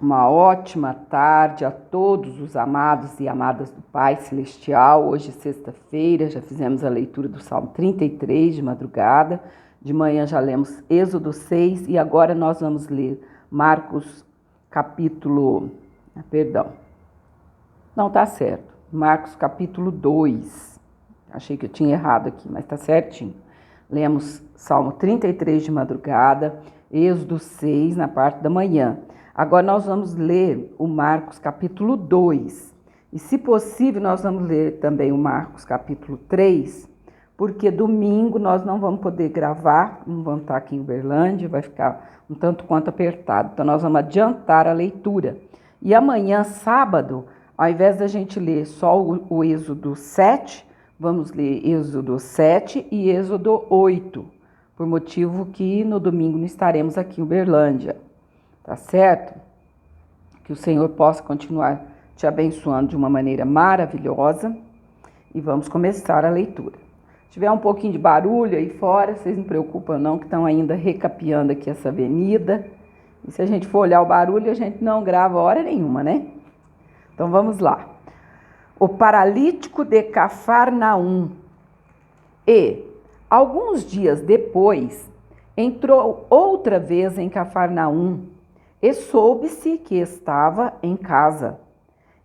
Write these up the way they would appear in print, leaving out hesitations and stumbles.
Uma ótima tarde a todos os amados e amadas do Pai Celestial. Hoje, sexta-feira, já fizemos a leitura do Salmo 33 de madrugada. De manhã já lemos Êxodo 6 e agora nós vamos ler Marcos capítulo... Marcos capítulo 2. Achei que eu tinha errado aqui, mas está certinho. Lemos Salmo 33 de madrugada, Êxodo 6 na parte da manhã. Agora nós vamos ler o Marcos capítulo 2 e, se possível, nós vamos ler também o Marcos capítulo 3, porque domingo nós não vamos poder gravar, não vamos estar aqui em Uberlândia, vai ficar um tanto quanto apertado. Então nós vamos adiantar a leitura. E amanhã, sábado, ao invés da gente ler só o Êxodo 7, vamos ler Êxodo 7 e Êxodo 8, por motivo que no domingo não estaremos aqui em Uberlândia. Tá certo? Que o Senhor possa continuar te abençoando de uma maneira maravilhosa. E vamos começar a leitura. Se tiver um pouquinho de barulho aí fora, vocês não preocupam não, que estão ainda recapeando aqui essa avenida. E se a gente for olhar o barulho, a gente não grava hora nenhuma, né? Então vamos lá. O paralítico de Cafarnaum. E, alguns dias depois, entrou outra vez em Cafarnaum, e soube-se que estava em casa.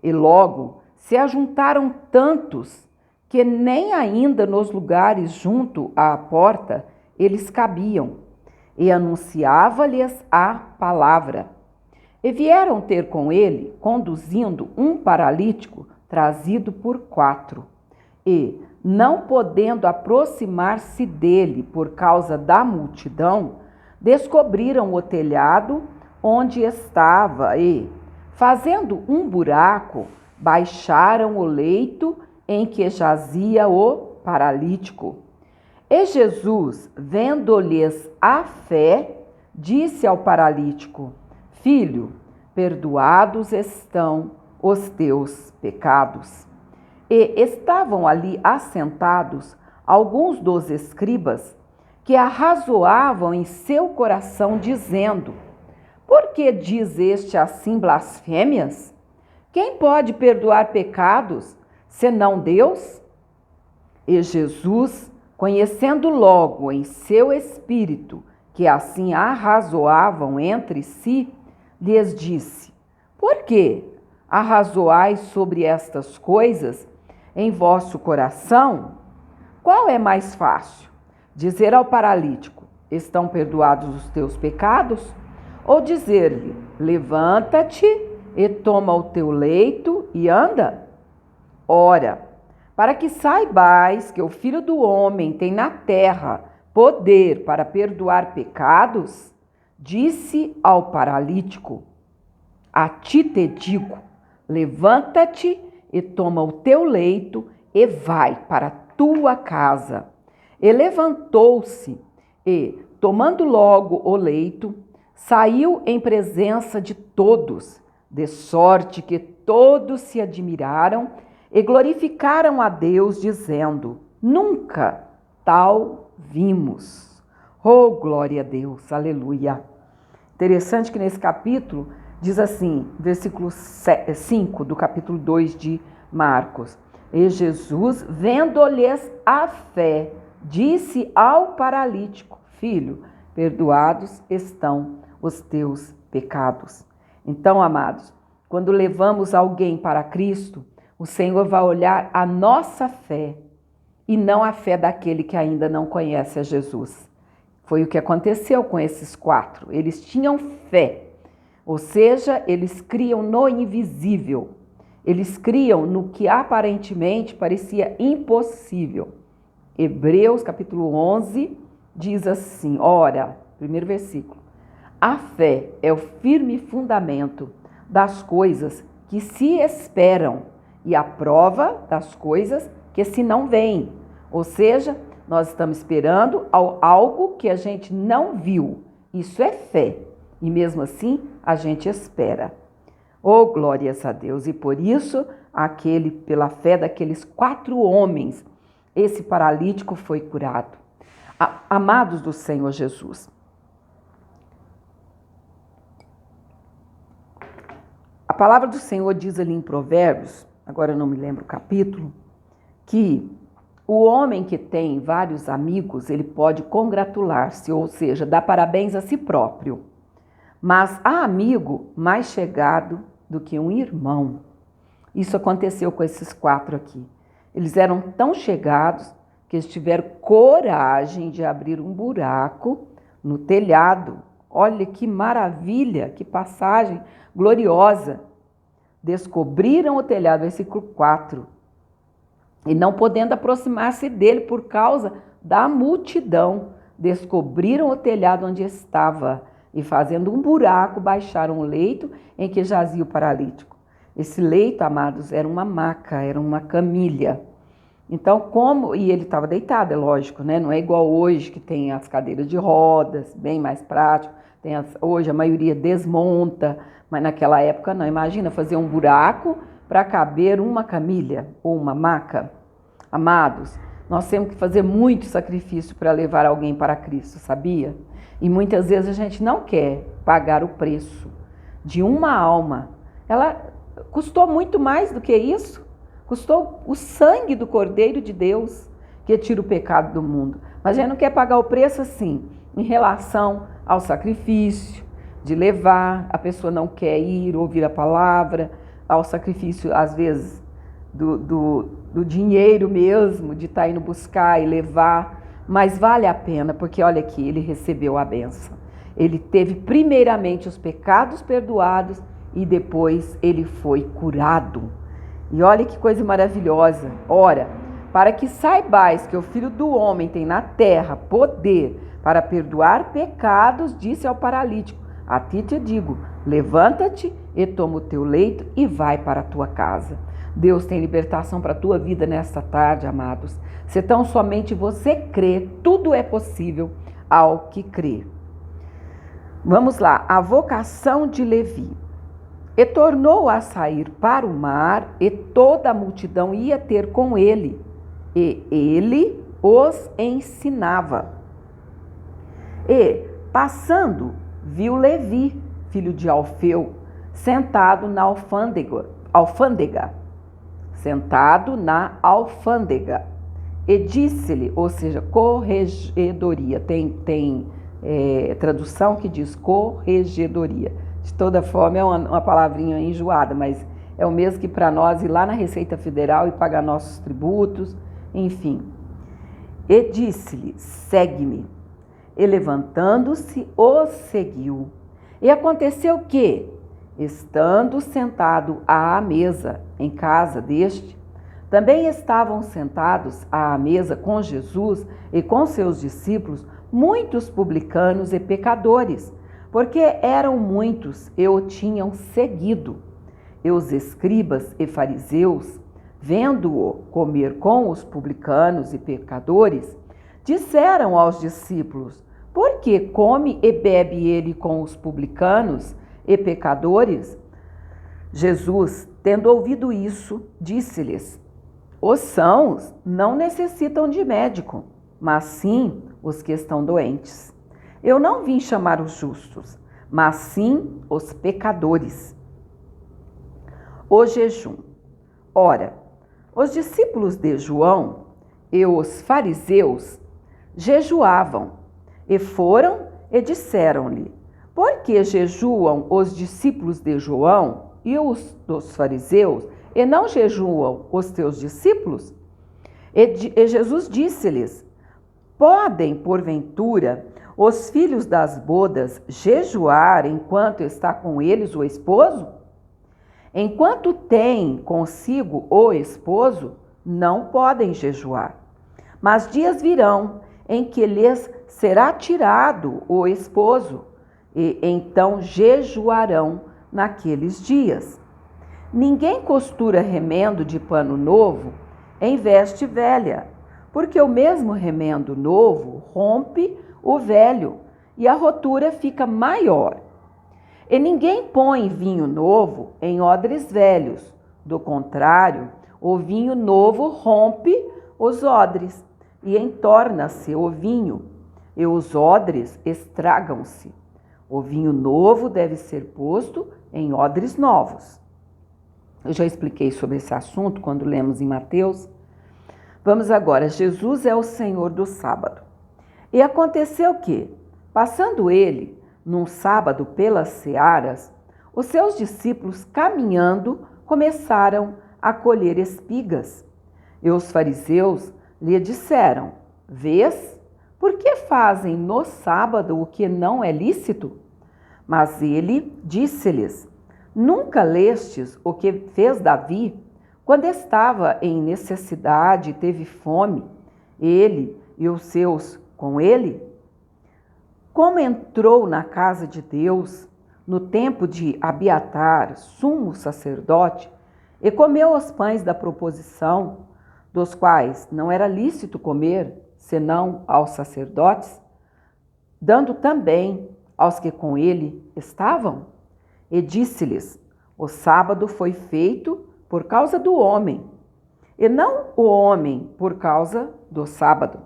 E logo se ajuntaram tantos que nem ainda nos lugares junto à porta eles cabiam. E anunciava-lhes a palavra. E vieram ter com ele, conduzindo um paralítico trazido por 4. E, não podendo aproximar-se dele por causa da multidão, descobriram o telhado onde estava e, fazendo um buraco, baixaram o leito em que jazia o paralítico. E Jesus, vendo-lhes a fé, disse ao paralítico: Filho, perdoados estão os teus pecados. E estavam ali assentados alguns dos escribas que arrazoavam em seu coração, dizendo: Por que diz este assim blasfêmias? Quem pode perdoar pecados, senão Deus? E Jesus, conhecendo logo em seu espírito que assim arrazoavam entre si, lhes disse: Por que arrazoais sobre estas coisas em vosso coração? Qual é mais fácil? Dizer ao paralítico: Estão perdoados os teus pecados? Ou dizer-lhe: Levanta-te e toma o teu leito e anda? Ora, para que saibais que o Filho do Homem tem na terra poder para perdoar pecados, disse ao paralítico: A ti te digo, levanta-te e toma o teu leito e vai para a tua casa. E levantou-se e, tomando logo o leito, saiu em presença de todos, de sorte que todos se admiraram e glorificaram a Deus, dizendo: Nunca tal vimos. Oh, glória a Deus, aleluia. Interessante que nesse capítulo diz assim, versículo 5 do capítulo 2 de Marcos: E Jesus, vendo-lhes a fé, disse ao paralítico: Filho, perdoados estão os teus pecados. Então, amados, quando levamos alguém para Cristo, o Senhor vai olhar a nossa fé e não a fé daquele que ainda não conhece a Jesus. Foi o que aconteceu com esses 4. Eles tinham fé, ou seja, eles criam no invisível. Eles criam no que aparentemente parecia impossível. Hebreus capítulo 11 diz assim, ora, primeiro versículo: A fé é o firme fundamento das coisas que se esperam e a prova das coisas que se não veem. Ou seja, nós estamos esperando algo que a gente não viu. Isso é fé. E mesmo assim, a gente espera. Oh, glórias a Deus! E por isso, pela fé daqueles 4 homens, esse paralítico foi curado. Amados do Senhor Jesus, palavra do Senhor diz ali em Provérbios, agora eu não me lembro o capítulo, que o homem que tem vários amigos, ele pode congratular-se, ou seja, dar parabéns a si próprio. Mas há amigo mais chegado do que um irmão. Isso aconteceu com esses 4 aqui. Eles eram tão chegados que eles tiveram coragem de abrir um buraco no telhado. Olha que maravilha, que passagem gloriosa. Descobriram o telhado, versículo 4. E não podendo aproximar-se dele por causa da multidão, descobriram o telhado onde estava e, fazendo um buraco, baixaram o leito em que jazia o paralítico. Esse leito, amados, era uma maca, era uma camilha. Então, e ele estava deitado, é lógico, né? Não é igual hoje que tem as cadeiras de rodas, bem mais prático. Hoje a maioria desmonta, mas naquela época não. Imagina fazer um buraco para caber uma camilha ou uma maca. Amados, nós temos que fazer muito sacrifício para levar alguém para Cristo, sabia? E muitas vezes a gente não quer pagar o preço de uma alma. Ela custou muito mais do que isso. Custou o sangue do Cordeiro de Deus, que tira o pecado do mundo. Mas a gente não quer pagar o preço assim, em relação ao sacrifício, de levar, a pessoa não quer ir ouvir a palavra, ao sacrifício, às vezes, do dinheiro mesmo, de estar indo buscar e levar, mas vale a pena, porque olha aqui, ele recebeu a bênção. Ele teve primeiramente os pecados perdoados e depois ele foi curado. E olha que coisa maravilhosa. Ora, para que saibais que o Filho do Homem tem na terra poder para perdoar pecados, disse ao paralítico: a ti te digo, levanta-te e toma o teu leito e vai para a tua casa. Deus tem libertação para a tua vida nesta tarde, amados. Se tão somente você crê, tudo é possível ao que crê. Vamos lá, a vocação de Levi. E tornou a sair para o mar, e toda a multidão ia ter com ele, e ele os ensinava. E, passando, viu Levi, filho de Alfeu, sentado na alfândega, e disse-lhe, ou seja, corregedoria, tem tradução que diz corregedoria. De toda forma é uma palavrinha enjoada, mas é o mesmo que para nós ir lá na Receita Federal e pagar nossos tributos, enfim. E disse-lhe, segue-me. E levantando-se, o seguiu. E aconteceu que, estando sentado à mesa em casa deste, também estavam sentados à mesa com Jesus e com seus discípulos muitos publicanos e pecadores, porque eram muitos e o tinham seguido. E os escribas e fariseus, vendo-o comer com os publicanos e pecadores, disseram aos discípulos: por que come e bebe ele com os publicanos e pecadores? Jesus, tendo ouvido isso, disse-lhes: os sãos não necessitam de médico, mas sim os que estão doentes. Eu não vim chamar os justos, mas sim os pecadores. O jejum. Ora, os discípulos de João e os fariseus jejuavam, e foram e disseram-lhe: por que jejuam os discípulos de João e os dos fariseus, e não jejuam os teus discípulos? E Jesus disse-lhes: podem, porventura, os filhos das bodas jejuar enquanto está com eles o esposo? Enquanto têm consigo o esposo, não podem jejuar. Mas dias virão em que lhes será tirado o esposo, e então jejuarão naqueles dias. Ninguém costura remendo de pano novo em veste velha, porque o mesmo remendo novo rompe o velho, e a rotura fica maior. E ninguém põe vinho novo em odres velhos. Do contrário, o vinho novo rompe os odres, e entorna-se o vinho, e os odres estragam-se. O vinho novo deve ser posto em odres novos. Eu já expliquei sobre esse assunto quando lemos em Mateus. Vamos agora, Jesus é o Senhor do sábado. E aconteceu que, passando ele num sábado pelas searas, os seus discípulos, caminhando, começaram a colher espigas. E os fariseus lhe disseram: Vês, por que fazem no sábado o que não é lícito? Mas ele disse-lhes: Nunca lestes o que fez Davi, quando estava em necessidade e teve fome, ele e os seus com ele? Como entrou na casa de Deus, no tempo de Abiatar, sumo sacerdote, e comeu os pães da proposição, dos quais não era lícito comer, senão aos sacerdotes, dando também aos que com ele estavam? E disse-lhes: O sábado foi feito por causa do homem, e não o homem por causa do sábado.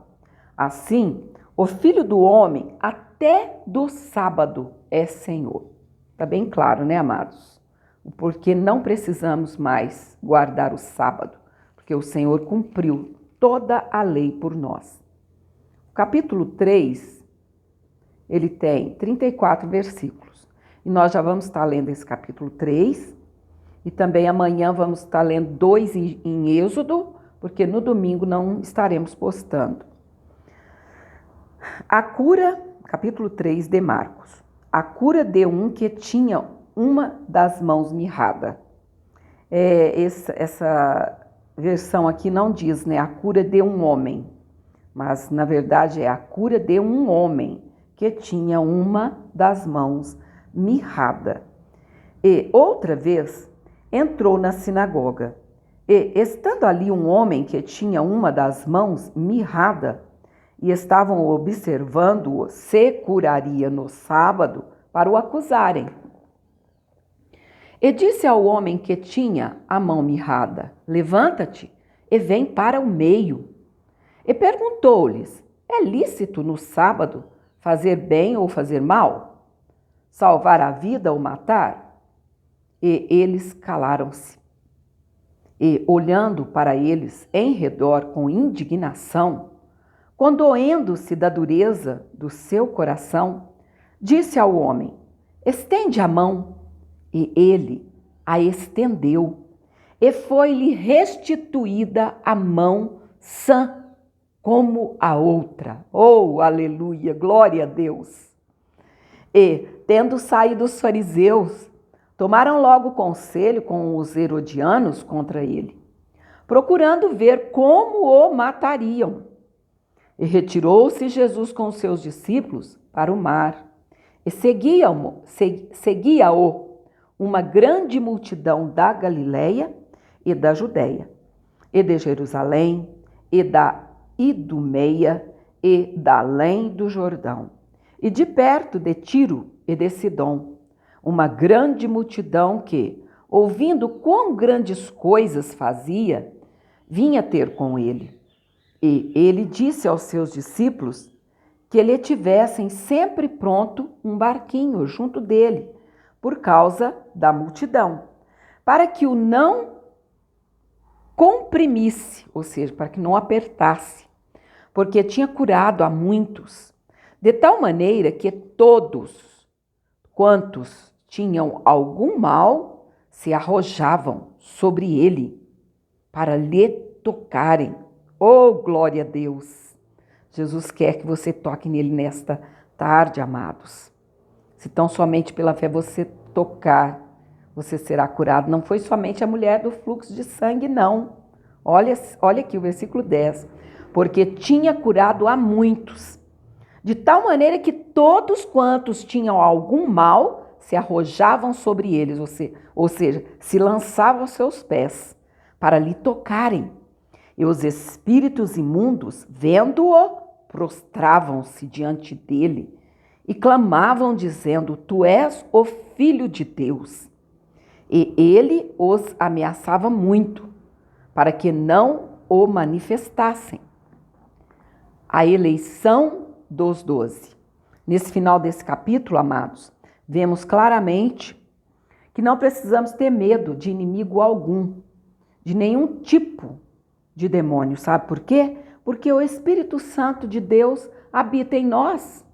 Assim, o Filho do Homem até do sábado é Senhor. Está bem claro, né, amados? Porque não precisamos mais guardar o sábado, porque o Senhor cumpriu toda a lei por nós. O capítulo 3, ele tem 34 versículos. E nós já vamos estar lendo esse capítulo 3. E também amanhã vamos estar lendo 2 em Êxodo, porque no domingo não estaremos postando. A cura, capítulo 3 de Marcos. A cura de um que tinha uma das mãos mirrada. Essa versão aqui não diz, né, a cura de um homem, mas na verdade é a cura de um homem que tinha uma das mãos mirrada. E outra vez entrou na sinagoga, e estando ali um homem que tinha uma das mãos mirrada, e estavam observando-o se curaria no sábado para o acusarem. E disse ao homem que tinha a mão mirrada: Levanta-te e vem para o meio. E perguntou-lhes: É lícito no sábado fazer bem ou fazer mal? Salvar a vida ou matar? E eles calaram-se. E, olhando para eles em redor com indignação, condoendo-se da dureza do seu coração, disse ao homem: Estende a mão. E ele a estendeu, e foi-lhe restituída a mão sã como a outra. Oh, aleluia, glória a Deus! E, tendo saído os fariseus, tomaram logo conselho com os herodianos contra ele, procurando ver como o matariam. E retirou-se Jesus com os seus discípulos para o mar, e seguia-o uma grande multidão da Galileia e da Judéia, e de Jerusalém, e da Idumeia, e da além do Jordão, e de perto de Tiro e de Sidom, uma grande multidão que, ouvindo quão grandes coisas fazia, vinha ter com ele. E ele disse aos seus discípulos que lhe tivessem sempre pronto um barquinho junto dele, por causa da multidão, para que o não comprimisse, ou seja, para que não apertasse, porque tinha curado a muitos, de tal maneira que todos quantos tinham algum mal se arrojavam sobre ele para lhe tocarem. Oh, glória a Deus! Jesus quer que você toque nele nesta tarde, amados. Se tão somente pela fé você tocar, você será curado. Não foi somente a mulher do fluxo de sangue, não. Olha aqui o versículo 10. Porque tinha curado a muitos, de tal maneira que todos quantos tinham algum mal se arrojavam sobre eles, ou seja, se lançavam aos seus pés para lhe tocarem. E os espíritos imundos, vendo-o, prostravam-se diante dele e clamavam, dizendo: Tu és o Filho de Deus. E ele os ameaçava muito, para que não o manifestassem. A eleição dos 12. Nesse final desse capítulo, amados, vemos claramente que não precisamos ter medo de inimigo algum, de nenhum tipo de demônio, sabe por quê? Porque o Espírito Santo de Deus habita em nós.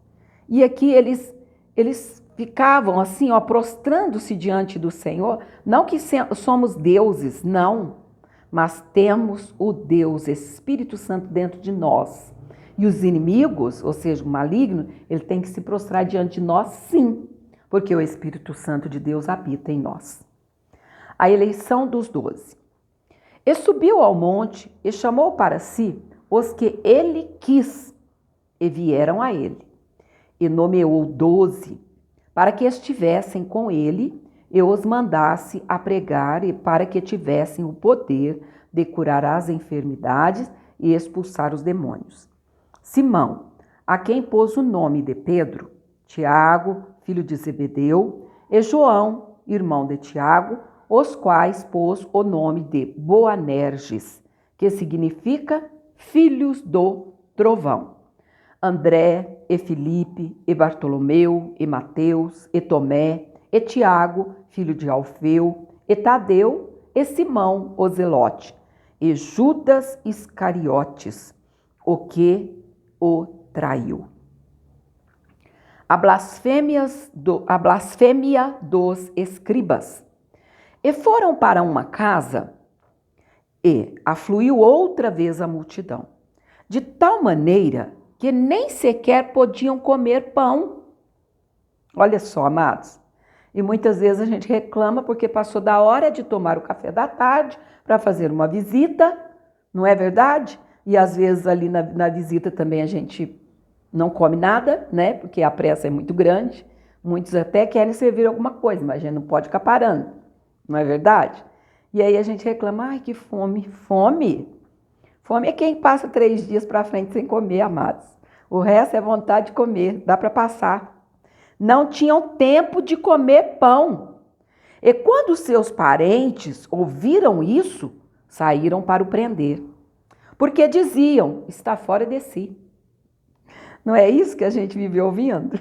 E aqui eles ficavam assim, ó, prostrando-se diante do Senhor, não que somos deuses, não, mas temos o Deus Espírito Santo dentro de nós. E os inimigos, ou seja, o maligno, ele tem que se prostrar diante de nós, sim, porque o Espírito Santo de Deus habita em nós. A eleição dos 12. E subiu ao monte e chamou para si os que ele quis, e vieram a ele. E nomeou 12, para que estivessem com ele e os mandasse a pregar e para que tivessem o poder de curar as enfermidades e expulsar os demônios. Simão, a quem pôs o nome de Pedro, Tiago, filho de Zebedeu, e João, irmão de Tiago, os quais pôs o nome de Boanerges, que significa filhos do trovão. André, e Filipe, e Bartolomeu, e Mateus, e Tomé, e Tiago, filho de Alfeu, e Tadeu, e Simão, o Zelote, e Judas Iscariotes, o que o traiu. A blasfêmia dos escribas. E foram para uma casa, e afluiu outra vez a multidão, de tal maneira que nem sequer podiam comer pão. Olha só, amados. E muitas vezes a gente reclama porque passou da hora de tomar o café da tarde para fazer uma visita, não é verdade? E às vezes ali na visita também a gente não come nada, né? Porque a pressa é muito grande. Muitos até querem servir alguma coisa, mas a gente não pode ficar parando, não é verdade? E aí a gente reclama, ai, que fome. Fome? Fome é quem passa 3 dias para frente sem comer, amados. O resto é vontade de comer, dá para passar. Não tinham tempo de comer pão. E quando seus parentes ouviram isso, saíram para o prender. Porque diziam, está fora de si. Não é isso que a gente vive ouvindo?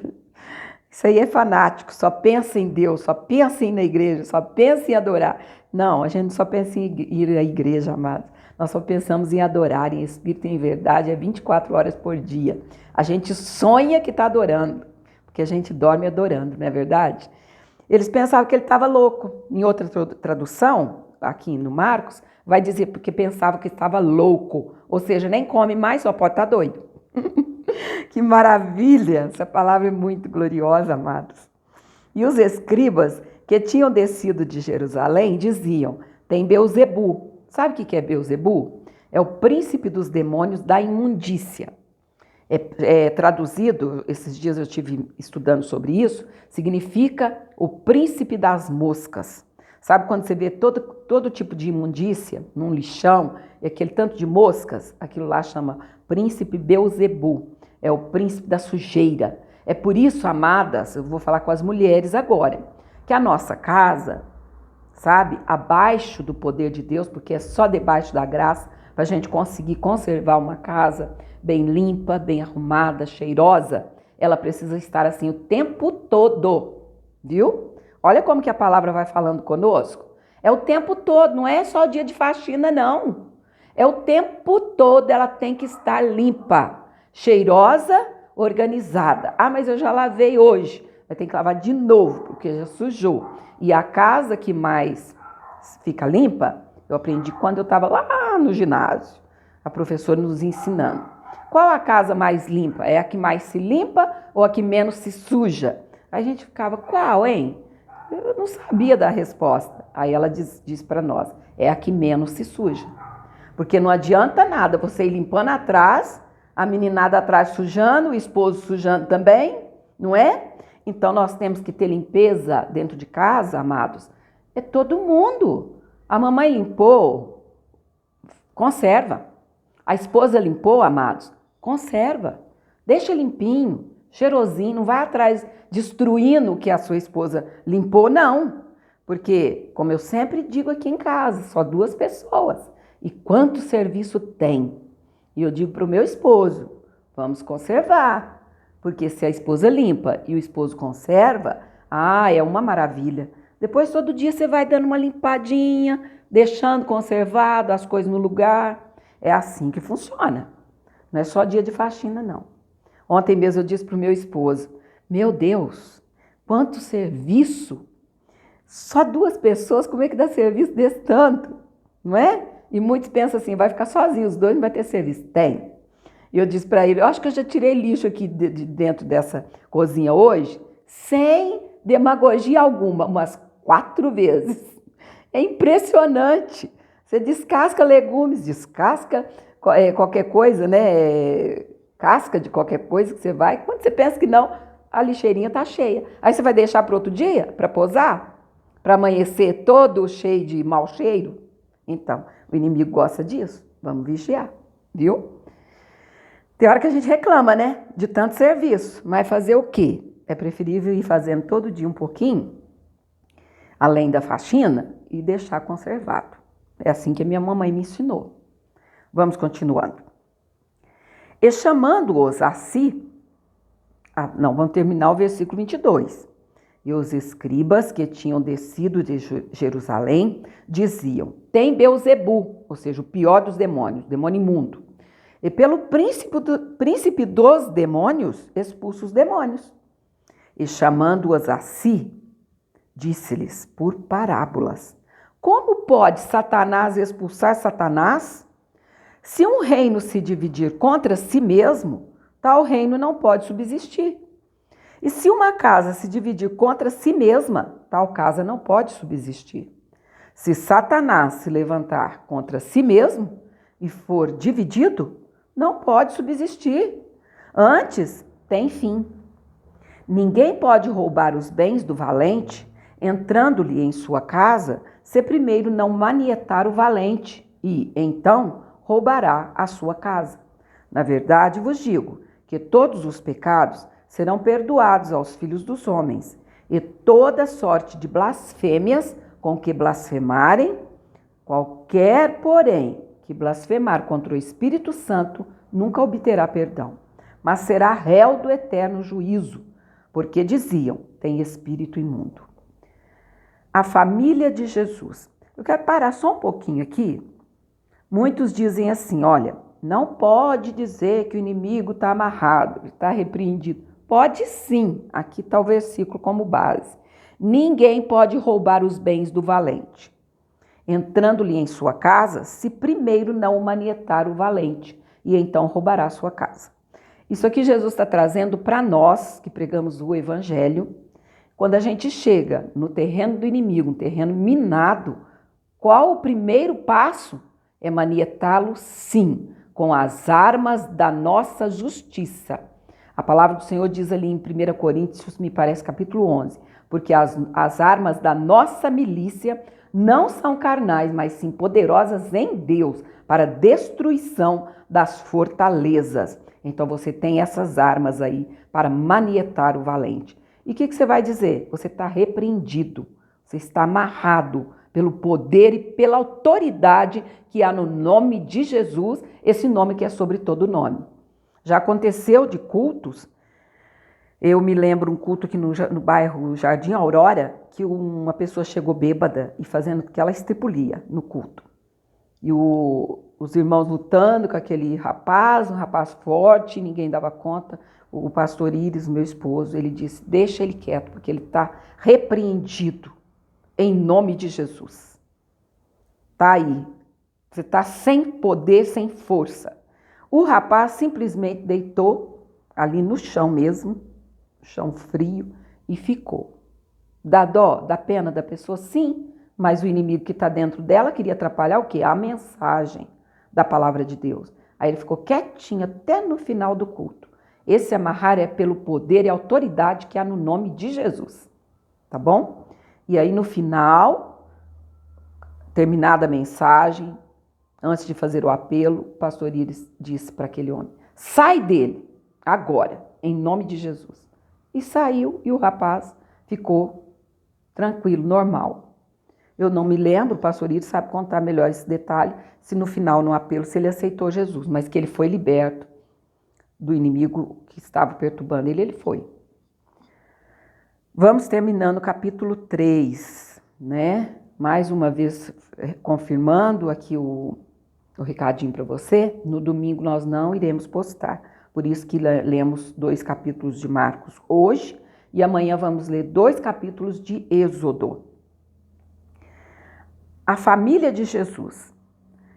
Isso aí é fanático, só pensa em Deus, só pensa em ir na igreja, só pensa em adorar. Não, a gente não só pensa em ir à igreja, amados. Nós só pensamos em adorar, em espírito e em verdade, 24 horas por dia. A gente sonha que está adorando, porque a gente dorme adorando, não é verdade? Eles pensavam que ele estava louco. Em outra tradução, aqui no Marcos, vai dizer porque pensavam que estava louco. Ou seja, nem come mais, só pode estar doido. Que maravilha! Essa palavra é muito gloriosa, amados. E os escribas que tinham descido de Jerusalém diziam, tem Beelzebu. Sabe o que é Beelzebu? É o príncipe dos demônios da imundícia. Traduzido, esses dias eu estive estudando sobre isso, significa o príncipe das moscas. Sabe quando você vê todo tipo de imundícia num lixão, e aquele tanto de moscas, aquilo lá chama príncipe Beelzebu, é o príncipe da sujeira. É por isso, amadas, eu vou falar com as mulheres agora, que a nossa casa, sabe, abaixo do poder de Deus, porque é só debaixo da graça, para a gente conseguir conservar uma casa bem limpa, bem arrumada, cheirosa, ela precisa estar assim o tempo todo, viu? Olha como que a palavra vai falando conosco. É o tempo todo, não é só o dia de faxina, não. É o tempo todo, ela tem que estar limpa, cheirosa, organizada. Ah, mas eu já lavei hoje. Vai ter que lavar de novo, porque já sujou. E a casa que mais fica limpa, eu aprendi quando eu estava lá no ginásio, a professora nos ensinando. Qual a casa mais limpa? É a que mais se limpa ou a que menos se suja? Aí a gente ficava, qual, hein? Eu não sabia da resposta. Aí ela diz para nós, é a que menos se suja. Porque não adianta nada você ir limpando atrás, a meninada atrás sujando, o esposo sujando também, não é? Então nós temos que ter limpeza dentro de casa, amados. É todo mundo. A mamãe limpou, conserva. A esposa limpou, amados, conserva. Deixa limpinho, cheirosinho, não vai atrás destruindo o que a sua esposa limpou, não. Porque, como eu sempre digo aqui em casa, só 2 pessoas. E quanto serviço tem? E eu digo para o meu esposo, vamos conservar. Porque se a esposa limpa e o esposo conserva, é uma maravilha. Depois todo dia você vai dando uma limpadinha, deixando conservado as coisas no lugar. É assim que funciona. Não é só dia de faxina, não. Ontem mesmo eu disse para o meu esposo, meu Deus, quanto serviço! Só 2 pessoas, como é que dá serviço desse tanto? Não é? E muitos pensam assim, vai ficar sozinho, os 2 não vai ter serviço. Tem. E eu disse para ele, eu acho que eu já tirei lixo aqui de dentro dessa cozinha hoje, sem demagogia alguma, umas 4 vezes. É impressionante. Você descasca legumes, descasca qualquer coisa, né? Casca de qualquer coisa que você vai. Quando você pensa que não, a lixeirinha tá cheia. Aí você vai deixar para outro dia, para posar? Para amanhecer todo cheio de mau cheiro? Então, o inimigo gosta disso. Vamos vigiar, viu? Tem hora que a gente reclama, né? De tanto serviço. Mas fazer o quê? É preferível ir fazendo todo dia um pouquinho, além da faxina, e deixar conservado. É assim que a minha mamãe me ensinou. Vamos continuando. E chamando-os a si, vamos terminar o versículo 22. E os escribas que tinham descido de Jerusalém diziam, tem Beelzebu, ou seja, o pior dos demônios, demônio imundo. E pelo príncipe dos demônios, expulsa os demônios. E chamando-os a si, disse-lhes por parábolas, como pode Satanás expulsar Satanás? Se um reino se dividir contra si mesmo, tal reino não pode subsistir. E se uma casa se dividir contra si mesma, tal casa não pode subsistir. Se Satanás se levantar contra si mesmo e for dividido, não pode subsistir. Antes, tem fim. Ninguém pode roubar os bens do valente, entrando-lhe em sua casa, se primeiro não manietar o valente, e, então, roubará a sua casa. Na verdade, vos digo que todos os pecados serão perdoados aos filhos dos homens, e toda sorte de blasfêmias com que blasfemarem, qualquer, porém, que blasfemar contra o Espírito Santo nunca obterá perdão, mas será réu do eterno juízo, porque diziam, tem espírito imundo. A família de Jesus. Eu quero parar só um pouquinho aqui. Muitos dizem assim, olha, não pode dizer que o inimigo está amarrado, está repreendido. Pode sim, aqui está o versículo como base. Ninguém pode roubar os bens do valente, entrando-lhe em sua casa, se primeiro não manietar o valente, e então roubará a sua casa. Isso aqui Jesus está trazendo para nós, que pregamos o evangelho, quando a gente chega no terreno do inimigo, um terreno minado, qual o primeiro passo? É manietá-lo, sim, com as armas da nossa justiça. A palavra do Senhor diz ali em 1 Coríntios, me parece, capítulo 11, porque as armas da nossa milícia não são carnais, mas sim poderosas em Deus, para destruição das fortalezas. Então você tem essas armas aí para manietar o valente. E o que você vai dizer? Você está repreendido, você está amarrado pelo poder e pela autoridade que há no nome de Jesus, esse nome que é sobre todo nome. Já aconteceu de cultos, eu me lembro um culto aqui no bairro Jardim Aurora, que uma pessoa chegou bêbada e fazendo aquela estripulia no culto. E os irmãos lutando com aquele rapaz, um rapaz forte, ninguém dava conta. O pastor Íris, meu esposo, ele disse, deixa ele quieto, porque ele está repreendido em nome de Jesus. Está aí, você está sem poder, sem força. O rapaz simplesmente deitou ali no chão mesmo, chão frio, e ficou. Dá dó, dá pena da pessoa? Sim, mas o inimigo que está dentro dela queria atrapalhar o quê? A mensagem da palavra de Deus. Aí ele ficou quietinho até no final do culto. Esse amarrar é pelo poder e autoridade que há no nome de Jesus, tá bom? E aí no final, terminada a mensagem, antes de fazer o apelo, o pastor Íris disse para aquele homem, sai dele, agora, em nome de Jesus. E saiu e o rapaz ficou tranquilo, normal. Eu não me lembro, o pastor Íris sabe contar melhor esse detalhe, se no final, no apelo, se ele aceitou Jesus, mas que ele foi liberto do inimigo que estava perturbando ele foi. Vamos terminando o capítulo 3. né? Mais uma vez, confirmando aqui o recadinho para você, no domingo nós não iremos postar. Por isso que lemos 2 capítulos de Marcos hoje e amanhã vamos ler 2 capítulos de Êxodo. A família de Jesus.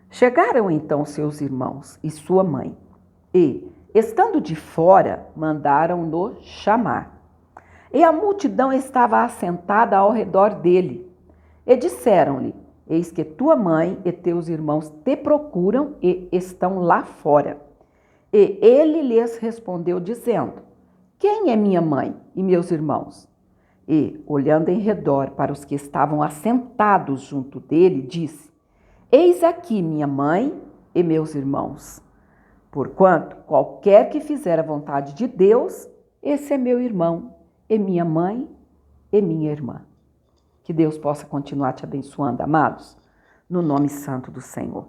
Chegaram então seus irmãos e sua mãe e, estando de fora, mandaram-no chamar. E a multidão estava assentada ao redor dele. E disseram-lhe: Eis que tua mãe e teus irmãos te procuram e estão lá fora. E ele lhes respondeu, dizendo: Quem é minha mãe e meus irmãos? E, olhando em redor para os que estavam assentados junto dele, disse: Eis aqui minha mãe e meus irmãos. Porquanto, qualquer que fizer a vontade de Deus, esse é meu irmão, e minha mãe e minha irmã. Que Deus possa continuar te abençoando, amados, no nome santo do Senhor.